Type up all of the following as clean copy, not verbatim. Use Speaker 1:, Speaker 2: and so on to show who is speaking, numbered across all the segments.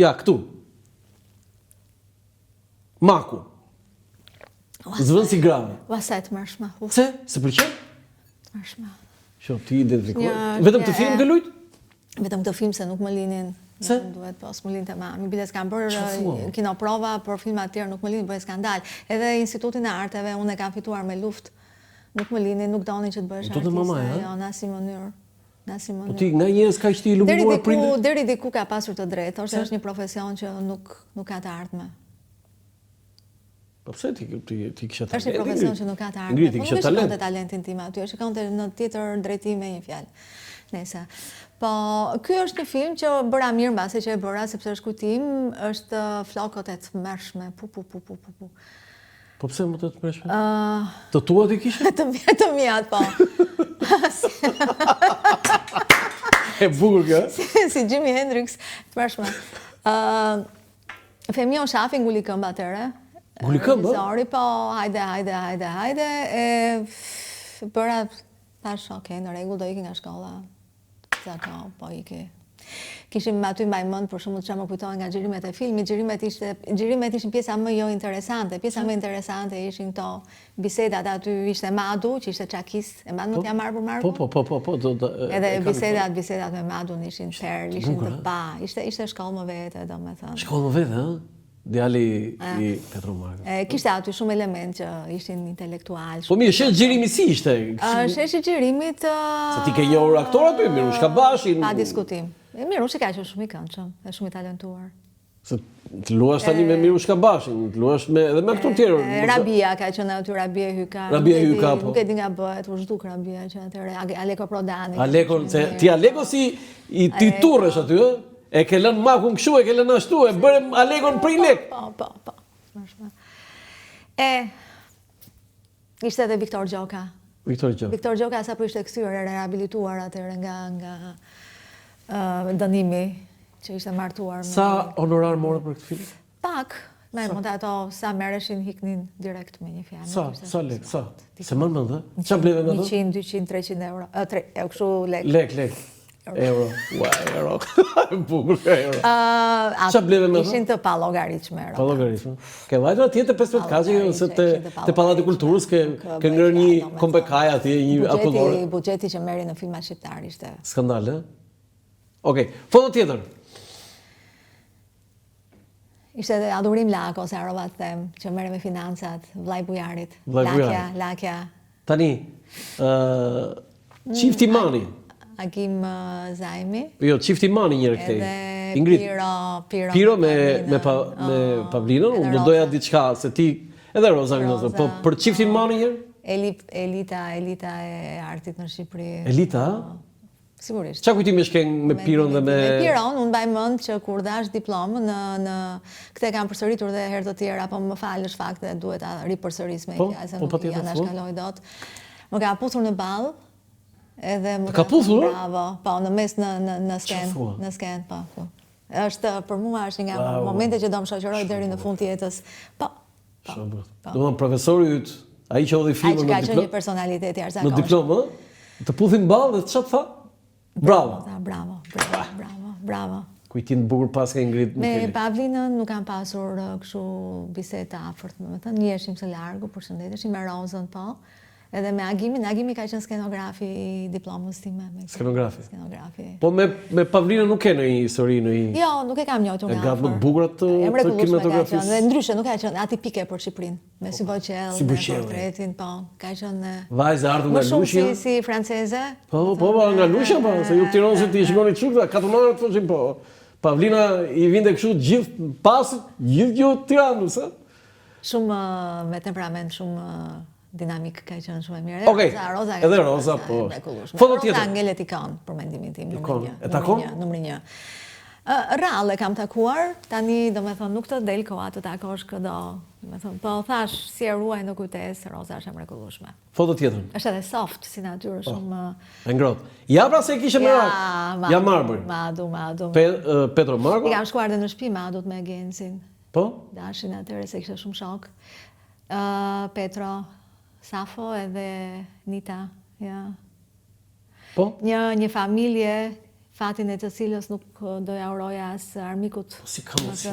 Speaker 1: Ja, këtu. Maku. Zvën si grave.
Speaker 2: Vasaj të mërshme.
Speaker 1: Se? Se përqen?
Speaker 2: Të mërshme.
Speaker 1: Që ti identifikoj. Vetëm të film ke lujt?
Speaker 2: Vetëm të film se nuk më linin.
Speaker 1: Se?
Speaker 2: Duhet po, s'më linë të mami. Biles kam bërë kino prova, për filmat tjerë nuk më linë, bëjë skandal. Edhe Institutin e Arteve, unë e kam fituar me luftë. Nuk më linin, nuk doni që të bëhesh artiste. Jo, në asnjë mënyrë.
Speaker 1: Po ti nga njerëz kaq të iluminuar prindër?
Speaker 2: Deri diku ka pasur të drejtë, është një profesion që nuk ka të ardhme.
Speaker 1: Po pse ti kisha talent?
Speaker 2: Është një profesion që nuk ka të ardhme.
Speaker 1: Ngrit, ti kisha talent.
Speaker 2: Po nuk talentin tim aty, e shikonte në tjetër drejtim me një fjalë. Nëse. Po ky është një film që bëra mirë mbasi që e bëra sepse është kujtim, është flokët e tmerrshme.
Speaker 1: Po pse më të tmerrshme? Të tua ti kishe?
Speaker 2: Të mia, po.
Speaker 1: E bukur kjo.
Speaker 2: Si Jimi Hendrix, tmerrshme. Femia shafi nguli këmbë atëre.
Speaker 1: Nguli këmbë?
Speaker 2: Zori, po, hajde. E bëra tash, okay, në rregull, do iki nga shkolla. Zako, po iki. Kishim aty mbaj mend për shembull çfarë më kujtohen nga xhirimet e filmit. Xhirimet ishin pjesa më jo interesante. Pjesa më interesante ishin këto bisedat aty, ishte Madu, që ishte çakist. E mbaj mend t'ja marr për marr.
Speaker 1: Po.
Speaker 2: Edhe bisedat me Madun ishin perl, ishin të pa. Ishte shkollë më vete, domethënë.
Speaker 1: Shkollë më vete, ëh? Djali I Petro Marko.
Speaker 2: Kishte aty shumë element që ishin intelektual.
Speaker 1: Po mirë, shesh xhirimi si ishte?
Speaker 2: Sheshi xhirimit.
Speaker 1: Se ti ke njohur aktor aty, Mirushka Bashin.
Speaker 2: Pa diskutim. Mirushi ka qenë shumë I këndshëm, dhe shumë I talentuar.
Speaker 1: Se të luash tani me Mirushka Bashin, të luash edhe me aktor tjerë.
Speaker 2: Rabia ka qenë aty, Rabia Hyka.
Speaker 1: Po.
Speaker 2: Nuk e di nga bëhet, u zhduk Rabia që atëre, Aleko Prodani.
Speaker 1: Ti Aleko si ti turresh aty, ë? E ke lënë makun kështu, e ke lënë ashtu, e bërë Alekon për I lek.
Speaker 2: Po. Ishte edhe Viktor Gjoka. Viktor Gjoka sapo ishte kthyer e rehabilituar atëre nga dënimi që ishte martuar.
Speaker 1: Sa honorar morë për këtë film?
Speaker 2: Pak. Me mund ato sa merreshin hiknin direkt me një fjalë.
Speaker 1: Sa lek, sa? Se më mend, ë? Ç'a bleve me ato?
Speaker 2: 100, 200, 300 euro. Kështu lek.
Speaker 1: Lek. Euro. Euro. Bukur euro. Ç'a bleve me ato?
Speaker 2: Ishin të pa llogaritshme.
Speaker 1: Pa llogaritshme. Ke vajtur atje te 15 kaçi ose te Pallati I Kulturës ke ngërë një kombekaj atje, një akullore.
Speaker 2: Buxheti që merri në filma shqiptar ishte.
Speaker 1: Skandal, ë? Okej, foto tjetër.
Speaker 2: Ishte edhe Adhurim Lako, se harrova të them, që merre me financat, vllai Bujarit. Lakja.
Speaker 1: Tani, Çifti Mani.
Speaker 2: Agim Zajmi.
Speaker 1: Jo, Çifti Mani njëherë këtej.
Speaker 2: Ingrid.
Speaker 1: Piro me Pavlinën, unë do doja diçka se ti edhe Roza Gnoza, po për Çiftin Mani njëherë?
Speaker 2: Elita e artit në Shqipëri.
Speaker 1: Elita?
Speaker 2: Sigurisht.
Speaker 1: Çfarë kujtimi ke me Piron dhe me
Speaker 2: Piron, unë mbaj mend që kur dash diplomë në këtë kam përsëritur dhe herë të tjera, po më falësh fakt dhe duhet ta ripërsëris me fjalë se nuk ja shkaloj dot. Më ka puthur në ball. Edhe më
Speaker 1: ka puthur?
Speaker 2: Bravo. Po, në mes në sken, po. Është për mua është nga momentet që do më shoqëroj deri në fund të jetës. Po.
Speaker 1: Domethënë profesori yt, ai që hodhi filmin
Speaker 2: në diplom. Ai ka qenë një personalitet I jashtëzakonshëm.
Speaker 1: Në diplom, ë? Të puthin ball dhe ç'a tha?
Speaker 2: Bravo.
Speaker 1: Kujtim të bukur pas ka Ingrid.
Speaker 2: Me Pavlinën nuk kam pasur kështu bisedë të afërt, domethënë njiheshim së largu, përshëndeteshim me Rozën, po. Edhe me Agimi ka qenë skenografi I diplomës time.
Speaker 1: Skenografi.
Speaker 2: Po
Speaker 1: me Pavlinën nuk ke ndonjë histori
Speaker 2: Jo, nuk e kam njohur nga afër.
Speaker 1: Gatë më të bukura të kinematografisë.
Speaker 2: Dhe ndryshe nuk ka qenë atipike për Shqipërinë. Me si Boqell, me portretin, po, ka qenë
Speaker 1: vajzë ardhur nga Lushja.
Speaker 2: Më shumë si franceze.
Speaker 1: Po, nga Lushja, po, se ju tironësit I shkoni çukta, katunarët thoshin po. Pavlina I vinte kështu gjithë pas, gjithë Tiranës, ë? Shumë
Speaker 2: me temperament, shumë dinamik ka qenë shumë e mirë.
Speaker 1: Okej, edhe Roza, po. Foto tjetër.
Speaker 2: Roza ngelet ikon, për mendimin tim,
Speaker 1: numri 1. E takon?
Speaker 2: Numri 1. Rrallë kam takuar, tani domethënë nuk të del koha të takosh këdo. Domethënë, po thash si e ruaj në kujtesë, Roza është e mrekullueshme.
Speaker 1: Foto tjetër.
Speaker 2: Është edhe soft si natyrë, shumë
Speaker 1: e ngrohtë. Ja pra se kishe merak. Ja Marbër.
Speaker 2: Madu.
Speaker 1: Petro Marko.
Speaker 2: I kam shkuar edhe në shtëpi Madut me Gensin.
Speaker 1: Po?
Speaker 2: Dashin atëre se kishte shumë shok. Petro Safo edhe Nita, ja.
Speaker 1: Po?
Speaker 2: Një familje fatin e të cilës nuk doja uroja as armikut.
Speaker 1: Si ka mundsi?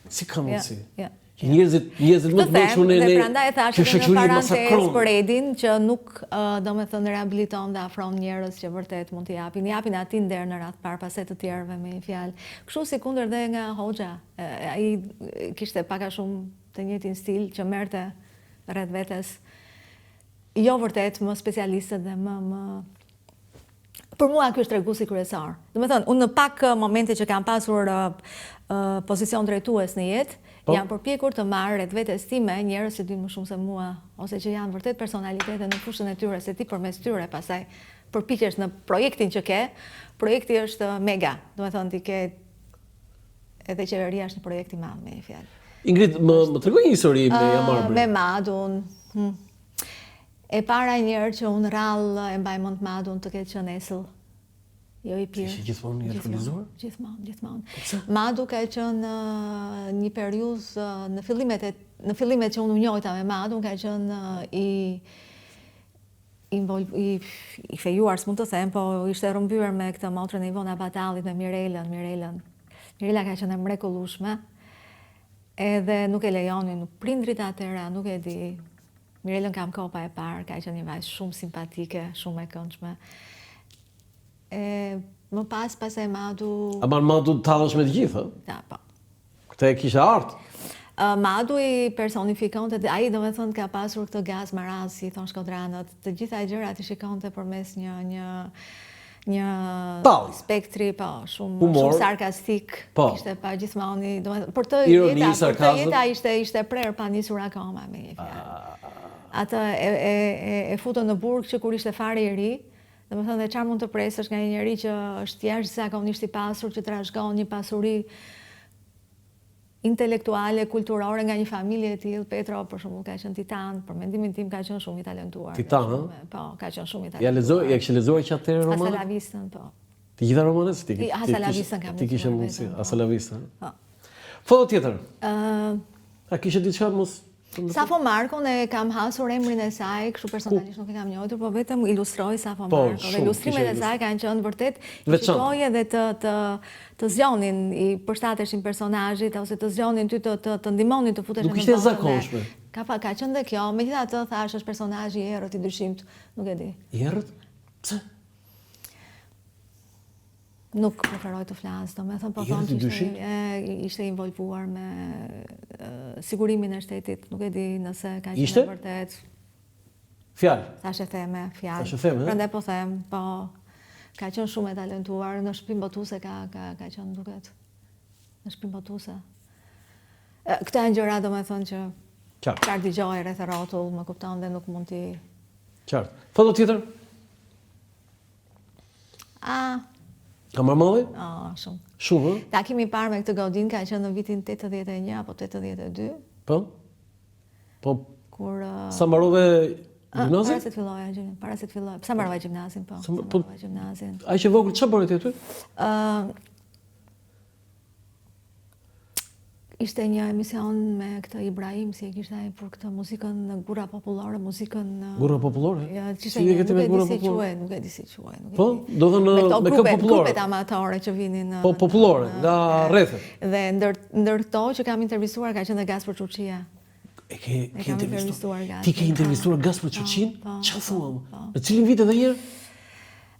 Speaker 1: Si ka mundsi?
Speaker 2: Ja.
Speaker 1: Njerëzit më të mençur
Speaker 2: dhe prandaj thash edhe në parantezë për Edin që nuk domethënë rehabiliton dhe afron njerëz që vërtet mund t'i japin atij nder në radh par pas të tjerëve me një fjalë. Kështu si kundër dhe nga Hoxha, ai kishte pak a shumë të njëjtin stil që merrte rreth vetes jo vërtet më specialistët dhe më për mua ky është treguesi kryesar. Domethënë, unë në pak momente që kam pasur pozicion drejtues në jetë, jam përpjekur të marr rreth vetes time njerëz që dinë më shumë se mua, ose që janë vërtet personalitete në fushën e tyre, se ti përmes tyre pastaj përpiqesh në projektin që ke. Projekti është mega. Domethënë ti ke edhe qeveria është një projekt i madh me një fjalë.
Speaker 1: Ingrid, më tregoj një histori me Jamarbrin.
Speaker 2: Me Madun. E para njerë që unë rrallë e mbaj mend Madun të ketë qenë esëll. Jo i pirë.
Speaker 1: Ishe gjithmonë i alkoholizuar?
Speaker 2: Gjithmonë. Madu ka qenë një periudhë në fillimet që unë u njohita me Madun, ka qenë i fejuar, s'mund të them, po ishte rrëmbyer me këtë motrën e Ivona Batallit me Mirelën. Mirela ka qenë e mrekullueshme. Edhe nuk e lejonin prindrit atëra, nuk e di. Mirelën kam kopa e parë, ka qenë një vajzë shumë simpatike, shumë e këndshme. Më pas e Madu...
Speaker 1: Ama Madu tallesh me të gjithë,
Speaker 2: Da, po.
Speaker 1: Këtë e kisha art.
Speaker 2: Madu i personifikonte, ai domethënë ka pasur këtë gaz maraz, si thon shkodranët, të gjitha gjërat i shikonte përmes një spektri shumë sarkastik, kishte pa gjithmonë, domethënë për të jeta ishte prerë pa nisur akoma me një fjalë. Atë e futën në burg që kur ishte fare i ri, domethënë dhe çfarë mund të presësh nga një njerëz që është jashtëzakonisht i pasur, që trashëgon një pasuri intelektuale, kulturore nga një familje e tillë. Petro për shembull ka qenë titan, për mendimin tim ka qenë shumë i talentuar.
Speaker 1: Titan,
Speaker 2: Po, ka qenë shumë i talentuar.
Speaker 1: Ja kishe lexuar që atëherë roman?
Speaker 2: Hasalavistën, po.
Speaker 1: Të gjitha romanet ti?
Speaker 2: Hasalavistën kam lexuar.
Speaker 1: Ti kishe mundsi Hasalavistën?
Speaker 2: Po.
Speaker 1: Foto tjetër. A kishe diçka mos?
Speaker 2: Safo Markon e kam hasur emrin e saj, kështu personalisht nuk e kam njohur, po vetëm ilustroj Safo Markon. Dhe ilustrimet e saj kanë qenë vërtet shikoje dhe të zgjonin, i përshtateshin personazhit ose të zgjonin ty të ndihmonin të futesh në
Speaker 1: Nuk ishte zakonshme.
Speaker 2: Ka qenë dhe kjo, megjithatë thash është personazhi i errët i dyshimt, nuk e di.
Speaker 1: I errët? Pse?
Speaker 2: Nuk preferoj të flas, domethënë po thonë që ishte involvuar me sigurimin e shtetit, nuk e di nëse ka qenë vërtet.
Speaker 1: Fjalë.
Speaker 2: Tash e theme, fjalë.
Speaker 1: Tash e theme.
Speaker 2: Prandaj po them, po ka qenë shumë e talentuar, në shtëpinë botuese ka qenë duket. Në shtëpinë botuese. Këta janë gjëra domethënë që çfarë dëgjoj rreth rrotull, më kupton dhe nuk mund t'i.
Speaker 1: Qartë. Foto tjetër? Ka marrë malli?
Speaker 2: Shumë.
Speaker 1: Shumë, ë?
Speaker 2: Takimi i parë me këtë godin ka qenë në vitin 81 apo 82.
Speaker 1: Po? Po.
Speaker 2: Kur
Speaker 1: sa mbarove gjimnazin?
Speaker 2: Para se të filloj. Sa mbarova gjimnazin, po.
Speaker 1: Ai që vogël çfarë bëri ti aty?
Speaker 2: Ishte një emision me këtë Ibrahim, si e kishte ai për këtë muzikën gura popullore,
Speaker 1: Gura popullore?
Speaker 2: Ja, çishte nuk e di si quaj.
Speaker 1: Po, do thënë me këngë popullore.
Speaker 2: Grupet amatore që vinin në.
Speaker 1: Po popullore, nga rrethet.
Speaker 2: Dhe ndër këto që kam intervistuar ka qenë dhe Gaspër Çuçia.
Speaker 1: E ke intervistuar? Ti ke intervistuar Gaspër Çuçin? Çfarë thua? Në cilin vit edhe herë?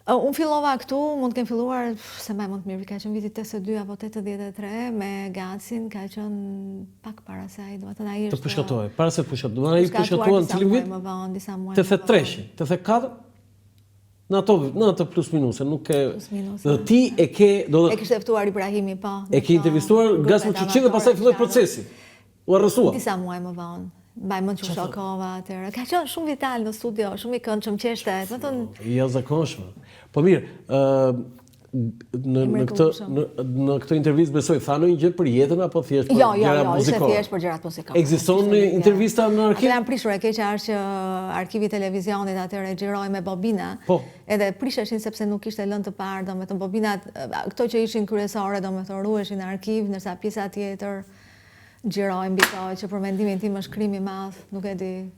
Speaker 2: Unë fillova këtu, mund të kem filluar, se mbaj mund të mirë, ka qenë viti 82 apo 83, me Gacin, ka qenë pak para saj, do të thënë ai është. Të
Speaker 1: përshkatoj, para se të përshkatoj. Ai përshkatuan në cilin vit?
Speaker 2: Disa muaj.
Speaker 1: 83, 84? Në ato plus minus, nuk e. Dhe ti e ke, do të.
Speaker 2: E kishte ftuar Ibrahimi, po.
Speaker 1: E ke intervistuar Gaspër Çuçin dhe pastaj filloi procesi. U arrestua.
Speaker 2: Disa muaj më vonë. Mbaj mend që shokova atëherë. Ka qenë shumë vital në studio, shumë i këndshëm qeshte, do të thonë.
Speaker 1: Jashtëzakonshme. Po mirë, në këtë intervistë besoj thanë një gjë për jetën apo thjesht për gjëra muzikore?
Speaker 2: Jo, thjesht për gjërat muzikore.
Speaker 1: Ekziston intervista në arkiv?
Speaker 2: Jam prishur, e keqja është që arkivi i televizionit atëherë xhiroi me bobina.
Speaker 1: Po.
Speaker 2: Edhe prisheshin sepse nuk kishte lënë të parë, domethënë bobinat, këto që ishin kryesore, domethënë ruheshin në arkiv, ndërsa pjesa tjetër xhiroi mbi to, që për mendimin tim është krim i madh, nuk e di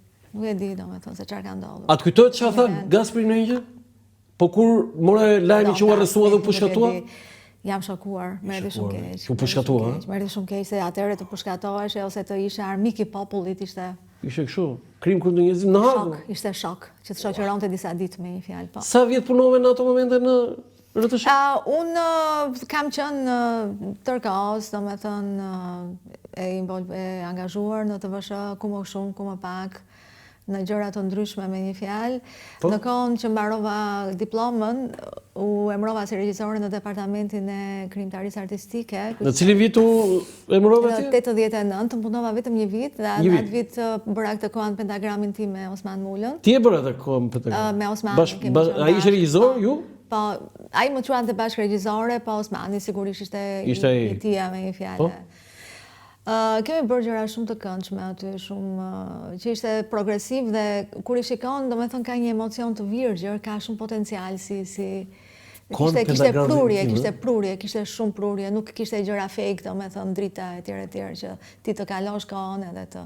Speaker 2: domethënë se çfarë ka ndodhur.
Speaker 1: A të kujtohet çfarë tha Gasperi në një gjë? Po kur more lajmi që u arrestua dhe u pushkatua?
Speaker 2: Jam shokuar, më erdhi shumë keq.
Speaker 1: U pushkatua?
Speaker 2: Më erdhi shumë keq se atëherë të pushkatohesh ose të ishe armik i popullit ishte
Speaker 1: Ishte kështu, krim kundër njerëzit në
Speaker 2: shok,
Speaker 1: harë.
Speaker 2: ishte shok që të shoqëronte disa ditë me një fjalë, po.
Speaker 1: Sa vjet punove në ato momente në RTS?
Speaker 2: Unë kam qenë tërkohës, domethënë e angazhuar në TVSH, ku më shumë, ku më pak, në gjëra të ndryshme me një fjalë. Në kohën që mbarova diplomën, u emrova si regjisore në departamentin e krijimtarisë artistike.
Speaker 1: Në cilin vit u emrove
Speaker 2: Në
Speaker 1: atje?
Speaker 2: 89, punova vetëm një vit dhe në atë vit bëra këtë kohën pentagramin tim me Osman Mulën.
Speaker 1: Ti e bëra atë kohën pentagramin?
Speaker 2: Me Osmanin.
Speaker 1: Ai ishte regjisor, ju?
Speaker 2: Po, ai më quante bashkë regjisore, po Osmani sigurisht ishte i tia me një fjalë. Kemi bërë gjëra shumë të këndshme aty, shumë që ishte progresiv dhe kur i shikon, domethënë ka një emocion të virgjër, ka shumë potencial kishte prurje, kishte shumë prurje, nuk kishte gjëra fake, domethënë drita etj që ti të kalosh kohën edhe të.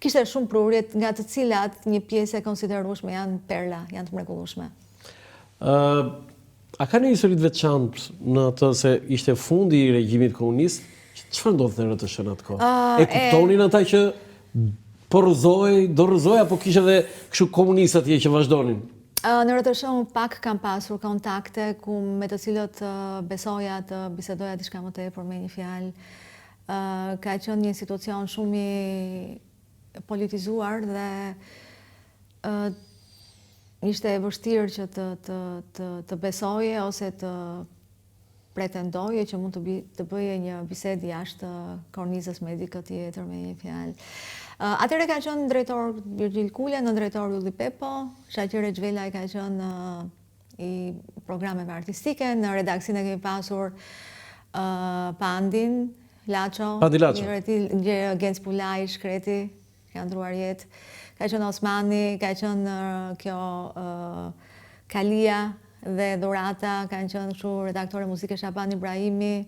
Speaker 2: Kishte shumë prurje nga të cilat një pjesë e konsiderueshme janë perla, janë të mrekullueshme.
Speaker 1: A ka një histori të veçantë në atë se ishte fundi i regjimit komunist? Çfarë ndodhte në RTS në atë kohë? E kuptonin ata që do rrëzoj apo kishte edhe kështu komunistë atje që vazhdonin?
Speaker 2: Në RTS unë pak kam pasur kontakte me të cilët besoja të bisedoja diçka më tepër me një fjalë. Ka qenë një situacion shumë i politizuar dhe ishte e vështirë që të besoje ose të pretendoje që mund të bëje një bisedë jashtë kornizës medike tjetër me një fjalë. Atëherë ka qenë drejtor Virgjil Kule, në drejtor Ylli Pepo, Shaqire Xhvelaj ka qenë i programeve artistike, në redaksinë e kemi pasur Pandin Laço, Genc Pulaj, Shkreti, ka ndruar jetë, ka qenë Osmani, ka qenë kjo Kalia dhe Dhurata, kanë qenë kështu redaktore muzike Shaban Ibrahimi,